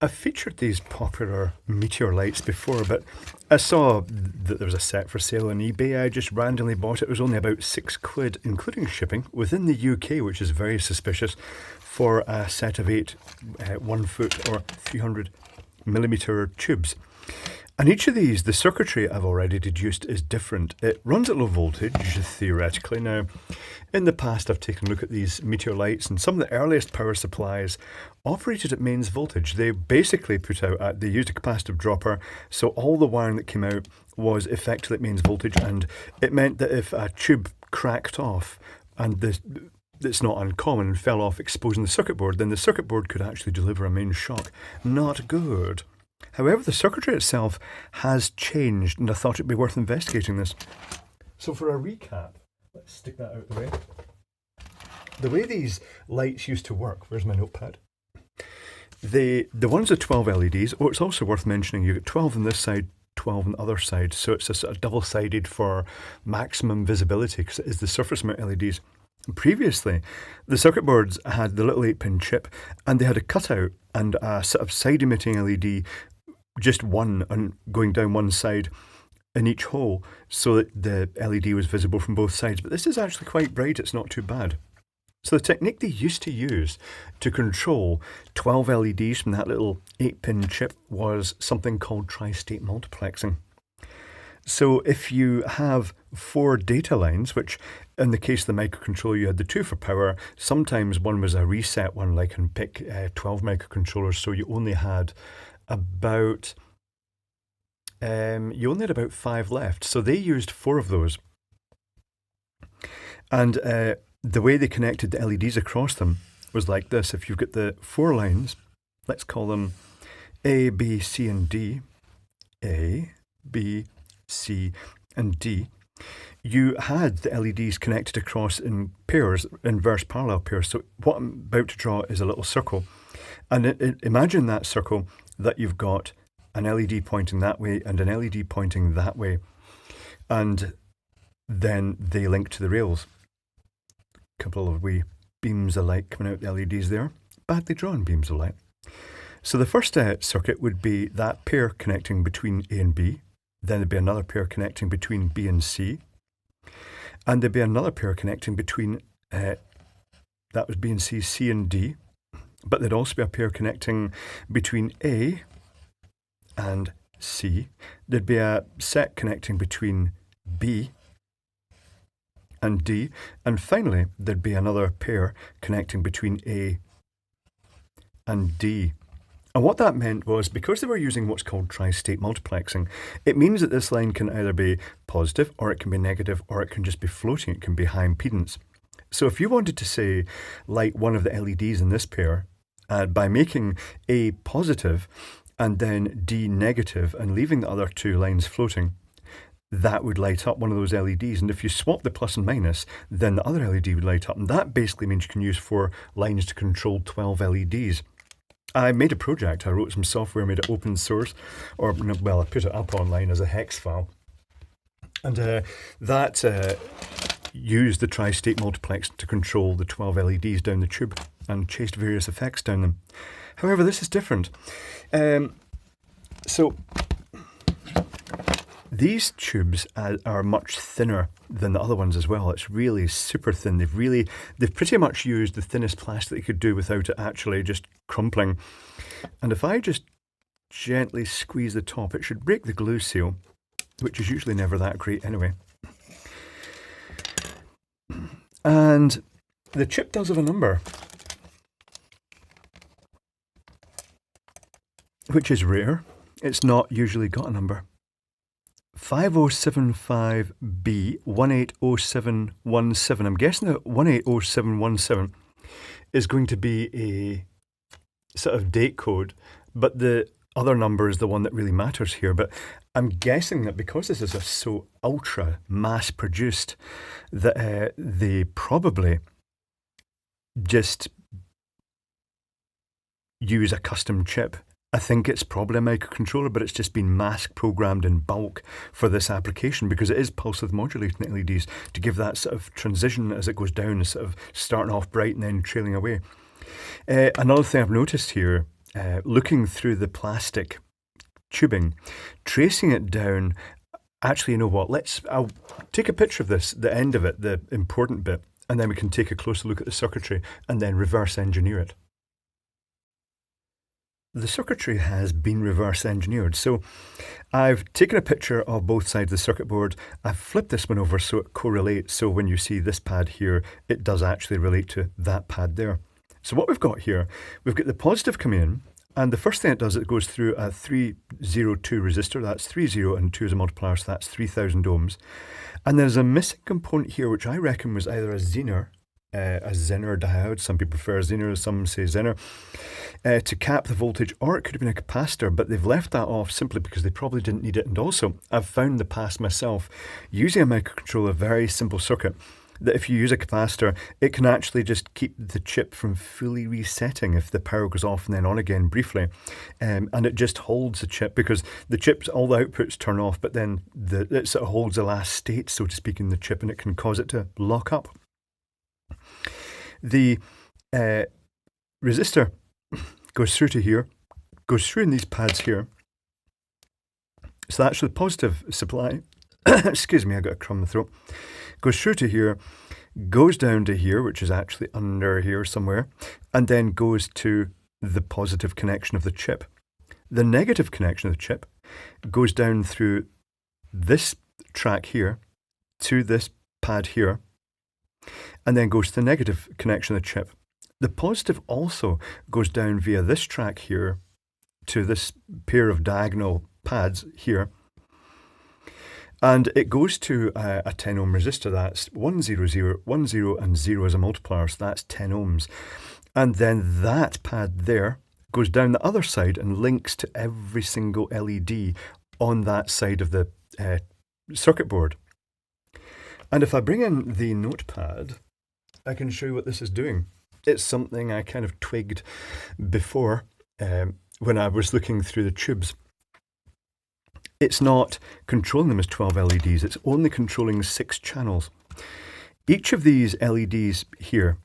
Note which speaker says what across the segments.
Speaker 1: I've featured these popular meteor lights before, but I saw that there was a set for sale on eBay. I just randomly bought it. It was only about £6, including shipping, within the UK, which is very suspicious, for a set of 8 1 foot or 300mm tubes. And each of these, the circuitry I've already deduced is different. It runs at low voltage, theoretically. Now, in the past, I've taken a look at these meteor lights, and some of the earliest power supplies operated at mains voltage. They basically they used a capacitive dropper, so all the wiring that came out was effectively at mains voltage, and it meant that if a tube cracked off, and it's not uncommon, and fell off exposing the circuit board, then the circuit board could actually deliver a mains shock. Not good. However, the circuitry itself has changed, and I thought it'd be worth investigating this. So for a recap, let's stick that out the way. The way these lights used to work, where's my notepad? The ones with 12 LEDs, it's also worth mentioning, you get 12 on this side, 12 on the other side, so it's a sort of double-sided for maximum visibility, because it is the surface mount LEDs. Previously, the circuit boards had the little 8-pin chip, and they had a cutout and a sort of side-emitting LED, just one and going down one side in each hole, so that the LED was visible from both sides. But this is actually quite bright, it's not too bad. So the technique they used to use to control 12 LEDs from that little 8-pin chip was something called tri-state multiplexing. So if you have 4 data lines, which in the case of the microcontroller you had the 2 for power, sometimes one was a reset one, like in PIC 12 microcontrollers, so you only had about 5 left. So they used 4 of those. And the way they connected the LEDs across them was like this. If you've got the 4 lines, let's call them A, B, C, and D. A, B, C, and D. You had the LEDs connected across in pairs, inverse parallel pairs. So what I'm about to draw is a little circle. And imagine that circle that you've got an LED pointing that way and an LED pointing that way. And then they link to the rails. A couple of wee beams of light coming out the LEDs there. Badly drawn beams of light. So the first circuit would be that pair connecting between A and B. Then there'd be another pair connecting between B and C. And there'd be another pair connecting between, that was B and C, C and D. But there'd also be a pair connecting between A and C. There'd be a set connecting between B and D. And finally, there'd be another pair connecting between A and D. And what that meant was, because they were using what's called tri-state multiplexing, it means that this line can either be positive, or it can be negative, or it can just be floating. It can be high impedance. So if you wanted to, say, light one of the LEDs in this pair, by making A positive and then D negative and leaving the other 2 lines floating, that would light up one of those LEDs. And if you swap the plus and minus, then the other LED would light up. And that basically means you can use 4 lines to control 12 LEDs. I made a project. I wrote some software, made it open source, or, well, I put it up online as a hex file. And that used the tri-state multiplex to control the 12 LEDs down the tube and chased various effects down them. However, this is different. So these tubes are much thinner than the other ones as well. It's really super thin. They've pretty much used the thinnest plastic they could do without it actually just crumpling. And if I just gently squeeze the top, it should break the glue seal, which is usually never that great anyway. And the chip does have a number, which is rare. It's not usually got a number. 5075B 180717. I'm guessing that 180717 is going to be a sort of date code, but the other number is the one that really matters here. But I'm guessing that because this is so ultra mass produced, that they probably just use a custom chip. I think it's probably a microcontroller, but it's just been mass programmed in bulk for this application, because it is pulse width modulating LEDs to give that sort of transition as it goes down, sort of starting off bright and then trailing away. Another thing I've noticed here looking through the plastic tubing, tracing it down. Actually, you know what? I'll take a picture of this, the end of it, the important bit, and then we can take a closer look at the circuitry and then reverse engineer it. The circuitry has been reverse engineered. So I've taken a picture of both sides of the circuit board. I've flipped this one over so it correlates. So when you see this pad here, it does actually relate to that pad there. So what we've got here, we've got the positive coming in. And the first thing it does, it goes through a 302 resistor. That's 30 and 2 is a multiplier, so that's 3000 ohms. And there's a missing component here, which I reckon was either a Zener diode. Some people prefer Zener, some say Zener, to cap the voltage, or it could have been a capacitor, but they've left that off simply because they probably didn't need it. And also, I've found the past myself using a microcontroller, a very simple circuit, that if you use a capacitor, it can actually just keep the chip from fully resetting if the power goes off and then on again briefly. And it just holds the chip, because the chips, all the outputs turn off, but then it sort of holds the last state, so to speak, in the chip, and it can cause it to lock up. The resistor goes through to here, goes through in these pads here. So that's the positive supply. Excuse me, I got a crumb in the throat. Goes through to here, goes down to here, which is actually under here somewhere, and then goes to the positive connection of the chip. The negative connection of the chip goes down through this track here to this pad here, and then goes to the negative connection of the chip. The positive also goes down via this track here to this pair of diagonal pads here. And it goes to a 10 ohm resistor. That's 1, 0, 0, 1, 0, and 0 as a multiplier, so that's 10 ohms. And then that pad there goes down the other side and links to every single LED on that side of the circuit board. And if I bring in the notepad, I can show you what this is doing. It's something I kind of twigged before when I was looking through the tubes. It's not controlling them as 12 LEDs, it's only controlling 6 channels. Each of these LEDs here,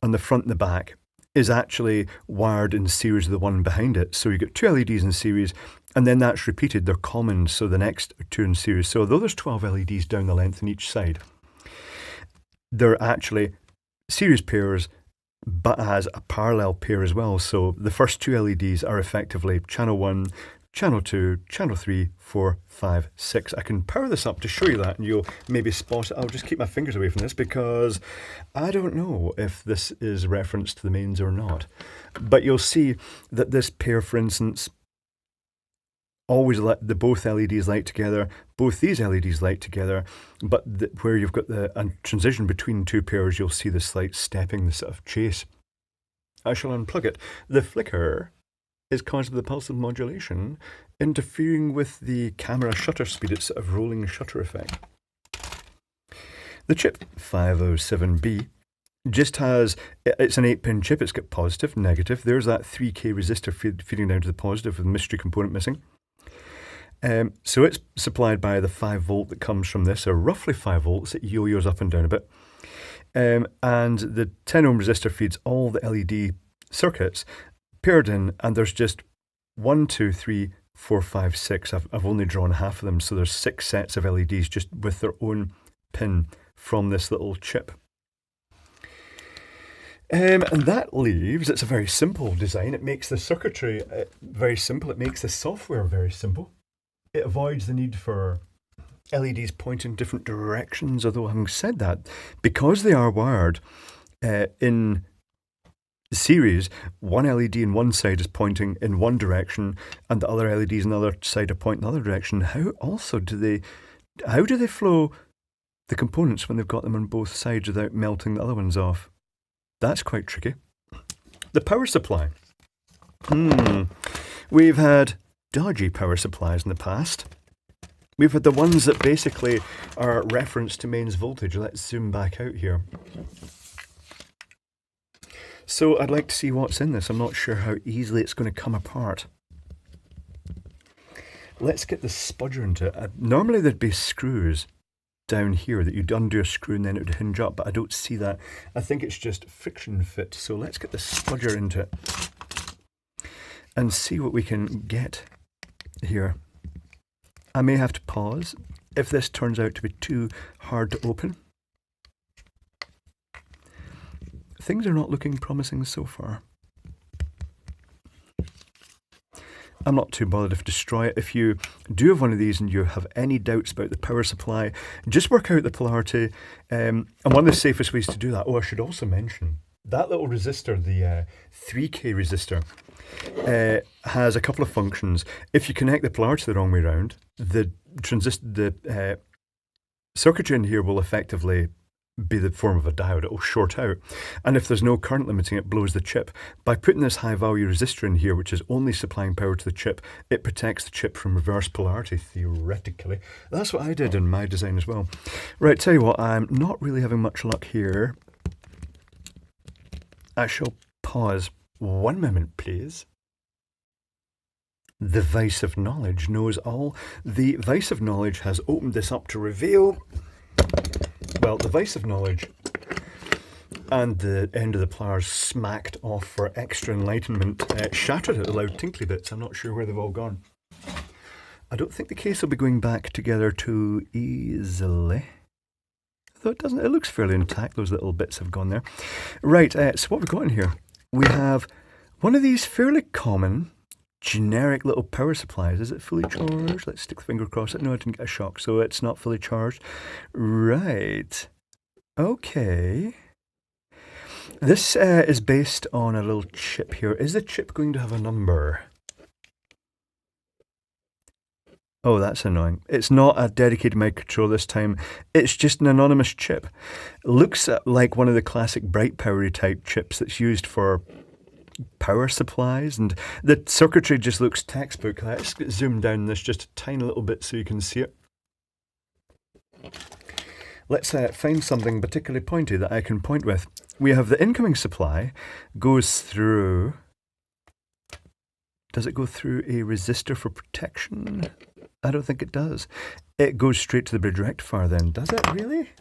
Speaker 1: on the front and the back, is actually wired in series with the one behind it. So you get 2 LEDs in series, and then that's repeated. They're common, so the next 2 in series. So although there's 12 LEDs down the length on each side, they're actually series pairs, but as a parallel pair as well. So the first 2 LEDs are effectively channel 1, channel 2, channel 3, 4, 5, 6. I can power this up to show you that, and you'll maybe spot it. I'll just keep my fingers away from this because I don't know if this is referenced to the mains or not. But you'll see that this pair, for instance, always both LEDs light together, both these LEDs light together, but where you've got the transition between 2 pairs, you'll see the slight stepping, the sort of chase. I shall unplug it. The flicker is caused by the pulse of modulation interfering with the camera shutter speed. It's sort of rolling shutter effect. The chip 507B just has, it's an 8-pin chip. It's got positive, negative. There's that 3K resistor feeding down to the positive with the mystery component missing. So it's supplied by the 5 volt that comes from this, or roughly 5 volts. It yo-yos up and down a bit. And the 10 ohm resistor feeds all the LED circuits paired in, and there's just 1, 2, 3, 4, 5, 6. I've only drawn half of them, so there's 6 sets of LEDs just with their own pin from this little chip. And that leaves, it's a very simple design. It makes the circuitry very simple. It makes the software very simple. It avoids the need for LEDs pointing different directions, although having said that, because they are wired in series, one LED in one side is pointing in one direction and the other LEDs on the other side are pointing in the other direction. How do they flow the components when they've got them on both sides without melting the other ones off? That's quite tricky. The power supply. We've had dodgy power supplies in the past. We've had the ones that basically are referenced to mains voltage. Let's zoom back out here. So I'd like to see what's in this. I'm not sure how easily it's going to come apart. Let's get the spudger into it. Normally there'd be screws down here that you'd undo a screw and then it would hinge up, but I don't see that. I think it's just friction fit. So let's get the spudger into it. and see what we can get here. I may have to pause if this turns out to be too hard to open. Things are not looking promising so far. I'm not too bothered if I destroy it. If you do have one of these and you have any doubts about the power supply, just work out the polarity. And one of the safest ways to do that, I should also mention, that little resistor, the 3K resistor, has a couple of functions. If you connect the polarity the wrong way around, the circuitry in here will effectively be the form of a diode. It will short out, and if there's no current limiting, it blows the chip. By putting this high value resistor in here, which is only supplying power to the chip, it protects the chip from reverse polarity, theoretically. That's what I did in my design as well. Right, tell you what, I'm not really having much luck here. I shall pause 1 moment, please. The vice of knowledge knows all. The vice of knowledge has opened this up to reveal, well, the vice of knowledge and the end of the pliers smacked off for extra enlightenment, shattered at the loud tinkly bits. I'm not sure where they've all gone. I don't think the case will be going back together too easily. Though it doesn't, it looks fairly intact. Those little bits have gone there. Right, so what we've got in here, we have one of these fairly common generic little power supplies. Is it fully charged? Let's stick the finger across it. No, I didn't get a shock, so it's not fully charged. Right. Okay. This is based on a little chip here. Is the chip going to have a number? Oh, that's annoying. It's not a dedicated microcontroller this time. It's just an anonymous chip. Looks like one of the classic bright powery type chips that's used for power supplies, and the circuitry just looks textbook. Let's zoom down this just a tiny little bit so you can see it. Let's find something particularly pointy that I can point with. We have the incoming supply goes through. Does it go through a resistor for protection? I don't think it does. It goes straight to the bridge rectifier then. Does it really?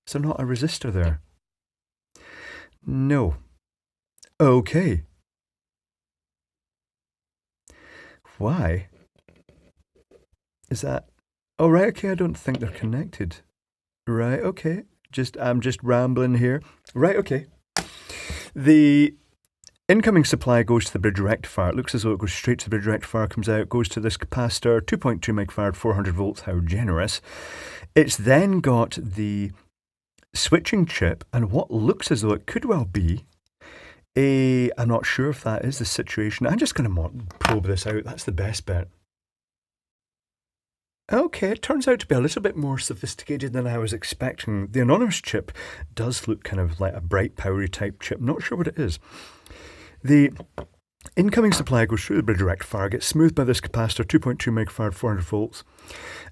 Speaker 1: Is there not a resistor there? No. Okay. Why? Is that... Oh, right, okay, I don't think they're connected. Right, okay. I'm just rambling here. Right, okay. The incoming supply goes to the bridge rectifier. It looks as though it goes straight to the bridge rectifier, comes out, goes to this capacitor, 2.2 megafarad, 400 volts, how generous. It's then got the switching chip, and what looks as though it could well be I'm not sure if that is the situation. I'm just going to probe this out. That's the best bet. Okay, it turns out to be a little bit more sophisticated than I was expecting. The anonymous chip does look kind of like a bright, powery type chip. Not sure what it is. The incoming supply goes through the bridge rectifier, gets smoothed by this capacitor, 2.2 megafarad, 400 volts,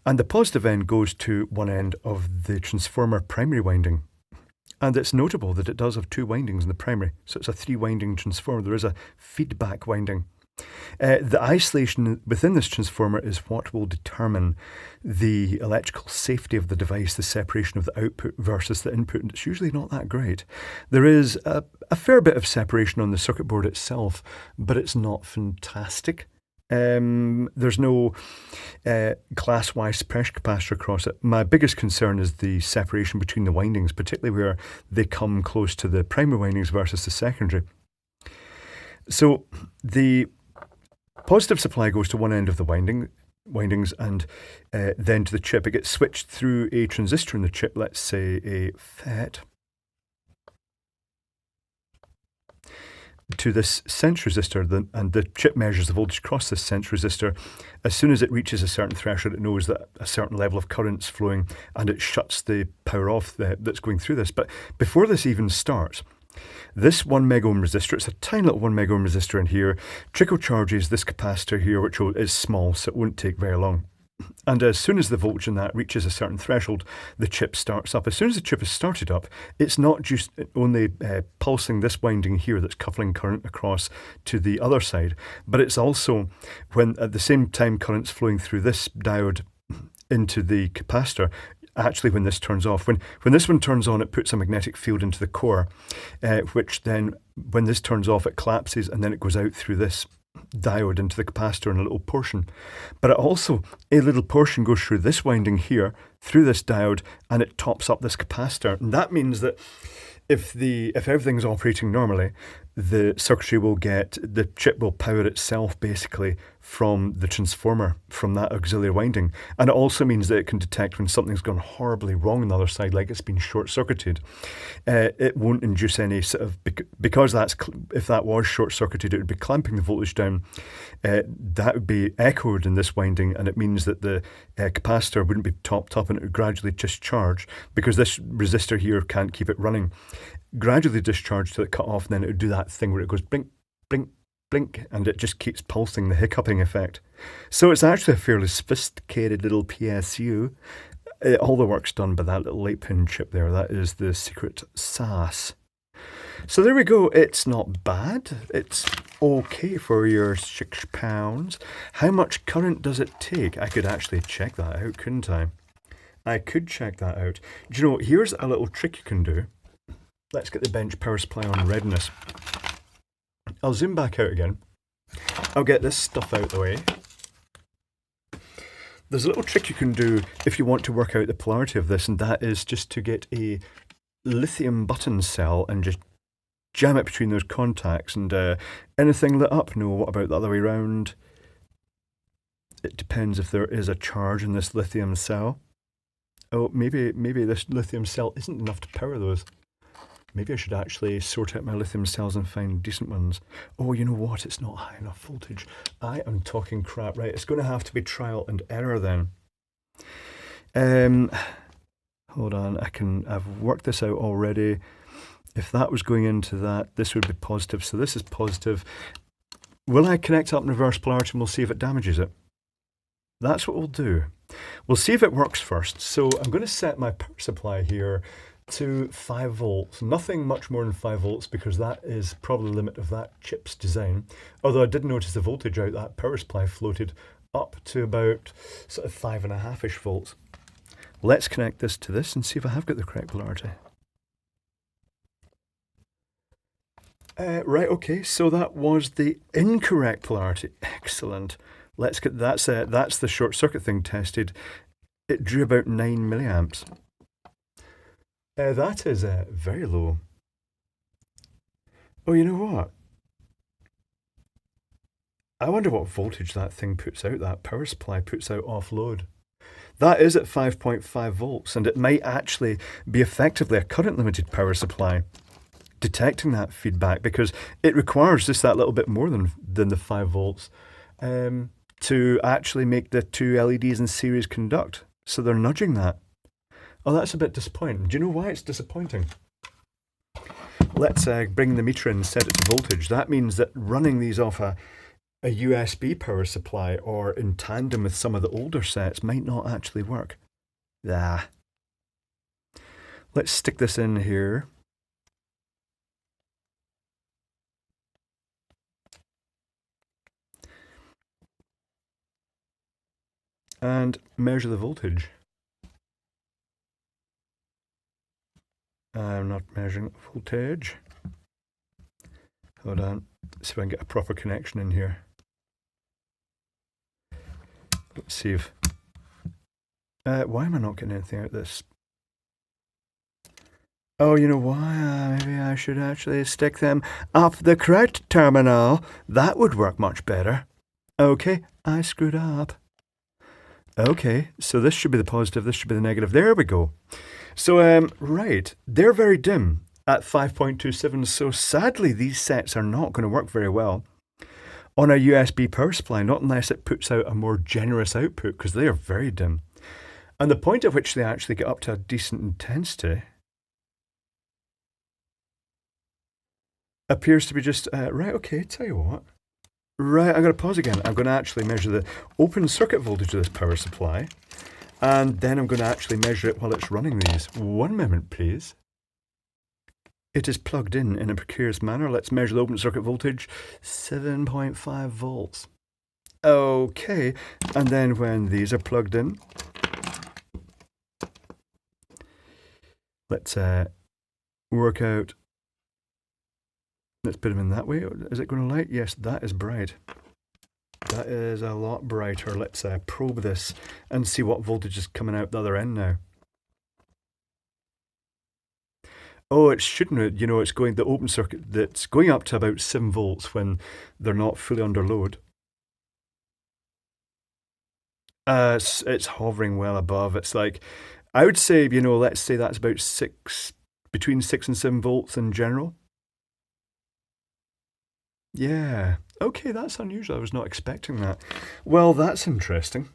Speaker 1: and the positive end goes to one end of the transformer primary winding. And it's notable that it does have 2 windings in the primary, so it's a 3-winding transformer. There is a feedback winding. The isolation within this transformer is what will determine the electrical safety of the device, the separation of the output versus the input, and it's usually not that great. There is a fair bit of separation on the circuit board itself, but it's not fantastic. There's no class-Y suppression capacitor across it. My biggest concern is the separation between the windings, particularly where they come close to the primary windings versus the secondary. So the positive supply goes to one end of the windings and then to the chip. It gets switched through a transistor in the chip, let's say a FET, to this sense resistor, and the chip measures the voltage across this sense resistor. As soon as it reaches a certain threshold, it knows that a certain level of current's flowing, and it shuts the power off that's going through this. But before this even starts, this 1 mega ohm resistor, it's a tiny little 1 mega ohm resistor in here, trickle charges this capacitor here, which is small, so it won't take very long. And as soon as the voltage in that reaches a certain threshold, the chip starts up. As soon as the chip is started up, it's not just only pulsing this winding here that's coupling current across to the other side, but it's also, when at the same time current's flowing through this diode into the capacitor, actually when this turns off, when this one turns on, it puts a magnetic field into the core, which then, when this turns off, it collapses and then it goes out through this diode into the capacitor in a little portion. But it also, a little portion goes through this winding here, through this diode, and it tops up this capacitor. And that means that if everything's operating normally, the circuitry will the chip will power itself basically from the transformer, from that auxiliary winding. And it also means that it can detect when something's gone horribly wrong on the other side, like it's been short-circuited. It won't induce any sort of, because if that was short-circuited, it would be clamping the voltage down. That would be echoed in this winding, and it means that the capacitor wouldn't be topped up and it would gradually discharge, because this resistor here can't keep it running. Gradually discharge till it cut off, and then it would do that thing where it goes blink, blink, blink, and it just keeps pulsing, the hiccuping effect. So it's actually a fairly sophisticated little PSU. All the work's done by that little 8-pin chip there. That is the secret sauce. So there we go. It's not bad. It's okay for your £6. How much current does it take? I could actually check that out, couldn't I? I could check that out. Do you know, here's a little trick you can do. Let's get the bench power supply on readiness. I'll zoom back out again. I'll get this stuff out the way. There's a little trick you can do if you want to work out the polarity of this, and that is just to get a lithium button cell and just jam it between those contacts. And anything lit up? No, what about the other way around? It depends if there is a charge in this lithium cell. Oh, maybe this lithium cell isn't enough to power those. Maybe I should actually sort out my lithium cells and find decent ones. Oh, you know what? It's not high enough voltage. I am talking crap. Right, it's going to have to be trial and error then. Hold on. I've worked this out already. If that was going into that, this would be positive. So this is positive. Will I connect up in reverse polarity and we'll see if it damages it? That's what we'll do. We'll see if it works first. So I'm going to set my power supply here to 5 volts, nothing much more than 5 volts, because that is probably the limit of that chip's design. Although I did notice the voltage out that power supply floated up to about sort of 5.5-ish volts. Let's connect this to this and see if I have got the correct polarity. Right, okay, so that was the incorrect polarity. Excellent. Let's get that's the short circuit thing tested. It drew about 9 milliamps. That is very low. Oh, you know what? I wonder what voltage that thing puts out, that power supply puts out off load. That is at 5.5 volts, and it might actually be effectively a current limited power supply, detecting that feedback, because it requires just that little bit more than the 5 volts to actually make the two LEDs in series conduct. So they're nudging that. Oh, that's a bit disappointing. Do you know why it's disappointing? Let's bring the meter in and set it to voltage. That means that running these off a USB power supply or in tandem with some of the older sets might not actually work. Ah. Let's stick this in here. And measure the voltage. I'm not measuring voltage. Hold on, see if I can get a proper connection in here. Let's see if... why am I not getting anything out of this? Oh, you know why? Maybe I should actually stick them up the correct terminal. That would work much better. Okay, I screwed up. Okay, so this should be the positive, this should be the negative. There we go. So, right, they're very dim at 5.27, so sadly these sets are not going to work very well on a USB power supply, not unless it puts out a more generous output, because they are very dim. And the point at which they actually get up to a decent intensity appears to be just, right, okay, tell you what. Right, I'm going to pause again. I'm going to actually measure the open circuit voltage of this power supply, and then I'm going to actually measure it while it's running these. 1 moment, please. It is plugged in a precarious manner. Let's measure the open circuit voltage, 7.5 volts. Okay, and then when these are plugged in, let's work out. Let's put them in that way. Is it going to light? Yes, that is bright. That is a lot brighter. Let's probe this and see what voltage is coming out the other end now. Oh, it shouldn't. You know, it's going the open circuit that's going up to about 7 volts when they're not fully under load. It's hovering well above. It's like, I would say, you know, let's say that's about between 6 and 7 volts in general. Yeah. Okay, that's unusual. I was not expecting that. Well, that's interesting.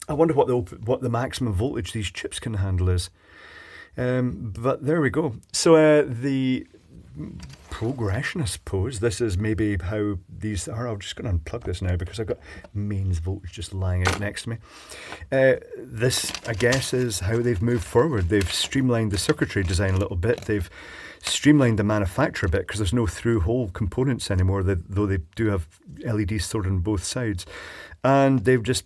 Speaker 1: I wonder what the maximum voltage these chips can handle is. But there we go. So the progression, I suppose. This is maybe how these are. I'm just going to unplug this now because I've got mains voltage just lying out next to me. This, I guess, is how they've moved forward. They've streamlined the circuitry design a little bit. They've streamlined the manufacture a bit because there's no through-hole components anymore, though they do have LEDs stored on both sides. And they've just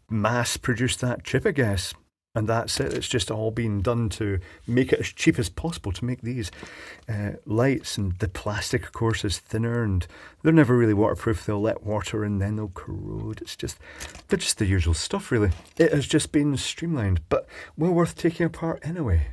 Speaker 1: mass-produced that chip, I guess. And that's it. It's just all been done to make it as cheap as possible to make these lights. And the plastic, of course, is thinner, and they're never really waterproof. They'll let water in, then they'll corrode. They're just the usual stuff, really. It has just been streamlined, but well worth taking apart anyway.